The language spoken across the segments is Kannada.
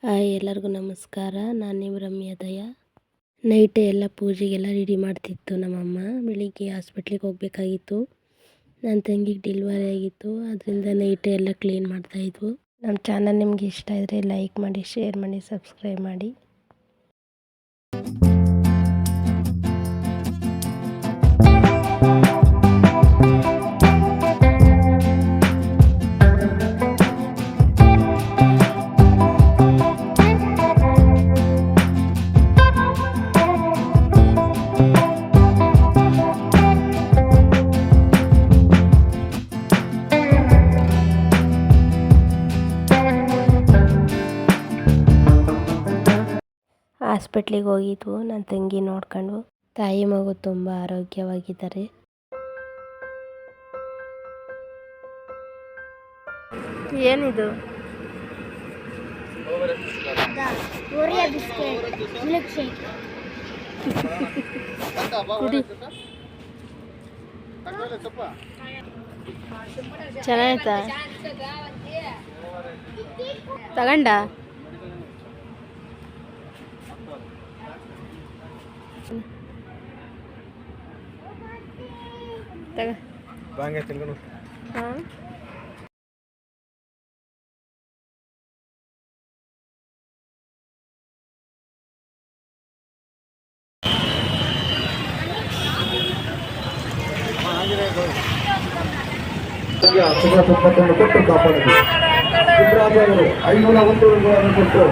ಹಾಯ್ ಎಲ್ಲರಿಗೂ ನಮಸ್ಕಾರ. ನಾನು ನಿಮ್ಮ ರಮ್ಯಾ ದಯಾ. ನೈಟೇ ಎಲ್ಲ ಪೂಜೆಗೆಲ್ಲ ರೆಡಿ ಮಾಡ್ತಿತ್ತು ನಮ್ಮಮ್ಮ. ಬೆಳಿಗ್ಗೆ ಹಾಸ್ಪಿಟ್ಲಿಗೆ ಹೋಗಬೇಕಾಗಿತ್ತು. ನನ್ನ ತಂಗಿಗೆ ಡೆಲಿವರಿ ಆಗಿತ್ತು, ಅದರಿಂದ ನೈಟೇ ಎಲ್ಲ ಕ್ಲೀನ್ ಮಾಡ್ತಾಯಿದ್ವು. ನಮ್ಮ ಚಾನಲ್ ನಿಮಗೆ ಇಷ್ಟ ಇದ್ದರೆ ಲೈಕ್ ಮಾಡಿ, ಶೇರ್ ಮಾಡಿ, ಸಬ್ಸ್ಕ್ರೈಬ್ ಮಾಡಿ. ಹಾಸ್ಪಿಟ್ಲಿಗೆ ಹೋಗಿದ್ವು. ನನ್ನ ತಂಗಿ ನೋಡ್ಕೊಂಡು ತಾಯಿ ಮಗು ತುಂಬ ಆರೋಗ್ಯವಾಗಿದ್ದಾರೆ. ಏನಿದು? ಕುಡಿ. ಚೆನ್ನಾಯ್ತಾ? ತಗಂಡ ಸಂಪತ್ತನ್ನು ಕೊಟ್ಟು ಕಾಪಾಡಿದೆ. ಸಿದ್ದರಾಮಯ್ಯವರು 501 ರೂಪಾಯಿಗಳನ್ನು ಕೊಟ್ಟು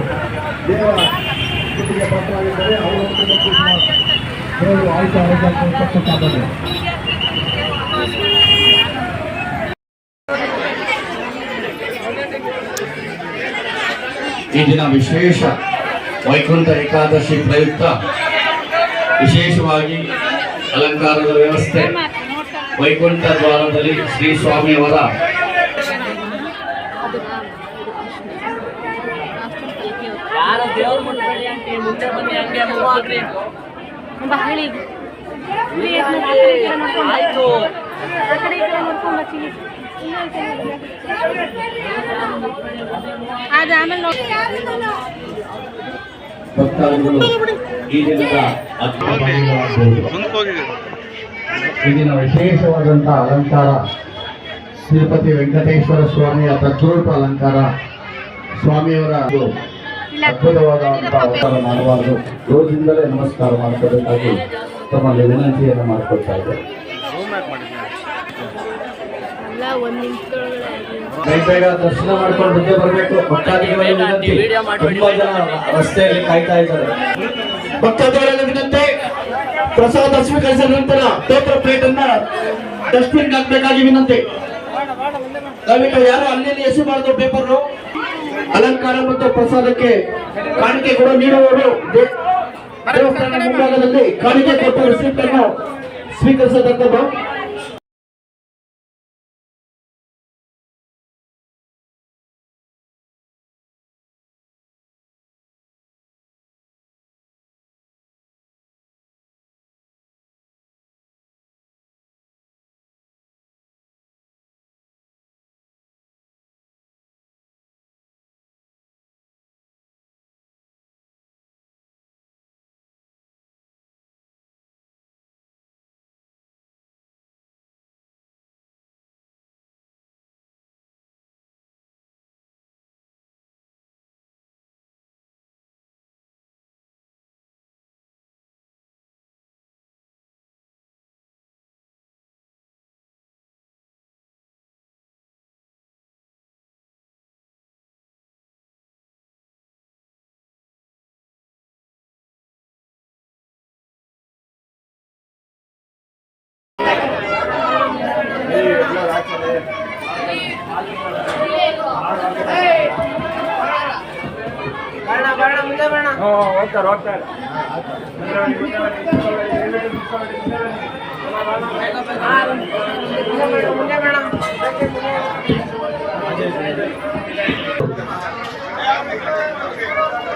ದೇವರ ಕೃಪೆಗೆ ಪಾತ್ರರಾಗಿದ್ದಾರೆ. ಅವರು ಆಯ್ಕೆ ಆರೋಗ್ಯ ಕೊಟ್ಟು ಕಾಪಾಡಿದೆ. ಈ ದಿನ ವಿಶೇಷ ವೈಕುಂಠ ಏಕಾದಶಿ ಪ್ರಯುಕ್ತ ವಿಶೇಷವಾಗಿ ಅಲಂಕಾರದ ವ್ಯವಸ್ಥೆ ವೈಕುಂಠ ದ್ವಾರದಲ್ಲಿ ಶ್ರೀ ಸ್ವಾಮಿಯವರ ಭಕ್ತಾದಿಗಳು ಈ ದಿನ ವಿಶೇಷವಾದಂತಹ ಅಲಂಕಾರ ತಿರುಪತಿ ವೆಂಕಟೇಶ್ವರ ಸ್ವಾಮಿಯ ತದ್ರೂಪ ಅಲಂಕಾರ ಸ್ವಾಮಿಯವರ ಅದ್ಭುತವಾದಂತಹ ಅವತಾರ ಮಾಡಬಾರದು. ರೋಜಿಂದಲೇ ನಮಸ್ಕಾರ ಮಾಡ್ಕೋಬೇಕಾಗಿ ತಮ್ಮಲ್ಲಿ ವಿನಂತಿಯನ್ನು ಮಾಡಿಕೊಳ್ತಾ ಇದ್ದಾರೆ. ಬೇಗ ದರ್ಶನ ಮಾಡ್ಕೊಂಡು ಮುಂದೆ ಬರಬೇಕು. ಭಕ್ತಾದಿಗಳಲ್ಲಿ ವಿನಂತಿ, ತುಂಬಾ ಜನ ರಸ್ತೆಯಲ್ಲಿ ಕಾಯ್ತಾ ಇದ್ದಾರೆ. ಭಕ್ತಾದಿಗಳಲ್ಲಿ ವಿನಂತಿ, ಪ್ರಸಾದ ಸ್ವೀಕರಿಸಿದ ನಂತರ ಪೇಪರ್ ಪ್ಲೇಟ್ ಅನ್ನ ಡಸ್ಟ್ಬಿನ್ ಹಾಕಬೇಕಾಗಿ ವಿನಂತಿ. ದಯವಿಟ್ಟು ಯಾರು ಅಲ್ಲಿ ಎಸೆಬಾರದು ಪೇಪರ್. ಅಲಂಕಾರ ಮತ್ತು ಪ್ರಸಾದಕ್ಕೆ ಕಾಣಿಕೆ ಕೂಡ ನೀಡುವವರು ದೇವಸ್ಥಾನ ಮುಂಭಾಗದಲ್ಲಿ ಕಾಣಿಕೆ ಕೊಟ್ಟು ರಿಸಿಪ್ಟ್ ಅನ್ನು ಸ್ವೀಕರಿಸತಕ್ಕದ್ದು.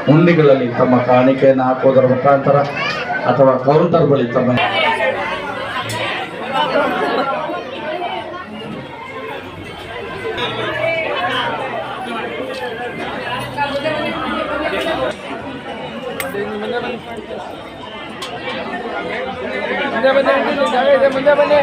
ಹುಂಡಿಗಳಲ್ಲಿ ತಮ್ಮ ಕಾಣಿಕೆಯನ್ನು ಹಾಕೋದರ ಮುಖಾಂತರ ಅಥವಾ ಕೌಂಟರ್ ಬಳಿ ತಮ್ಮ ಮುಂದೆ ಬನ್ನಿ, ಜಾಗ ಇದೆ, ಮುಂದೆ ಬನ್ನಿ.